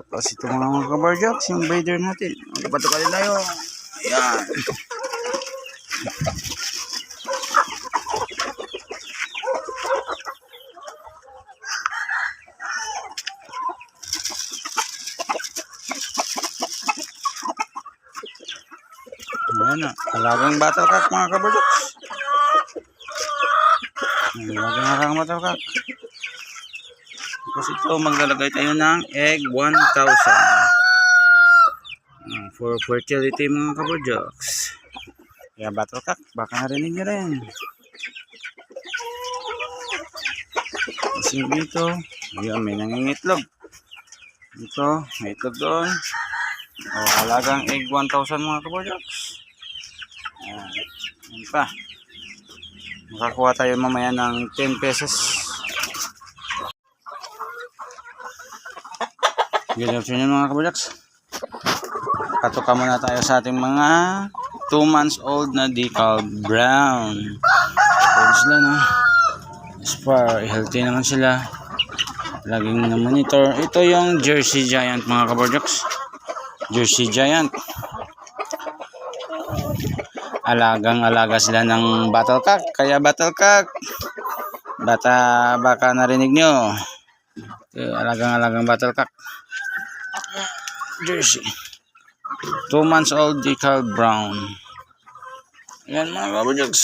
Tapos ito mga kabarjaks, yung breeder natin. Magpatukalin tayo. Ayan. Ayan na. Alagang battlecock mga kabarjaks. Alagang battlecock. Tapos ito maglalagay tayo ng egg 1,000. For fertility mga kabarjaks. Kaya battlecock, baka narinig nyo rin. Kasi dito, yun, may nangingitlog. Dito, may itlog doon. O, halagang egg 1,000 mga kabarjaks. Yan pa. Makakuha tayo mamaya ng 10 pesos. Good afternoon mga kabarjaks. Katuka muna tayo sa ating mga 2 months old na decal brown. Old sila, no? As far, healthy naman sila. Laging na monitor. Ito yung Jersey Giant mga kabarjaks. Jersey Giant. Alagang-alaga sila ng battlecock. Kaya battlecock, baka narinig nyo. Alagang-alagang battlecock. Jersey. 2 months old decal brown. Ayan mga kabarjaks.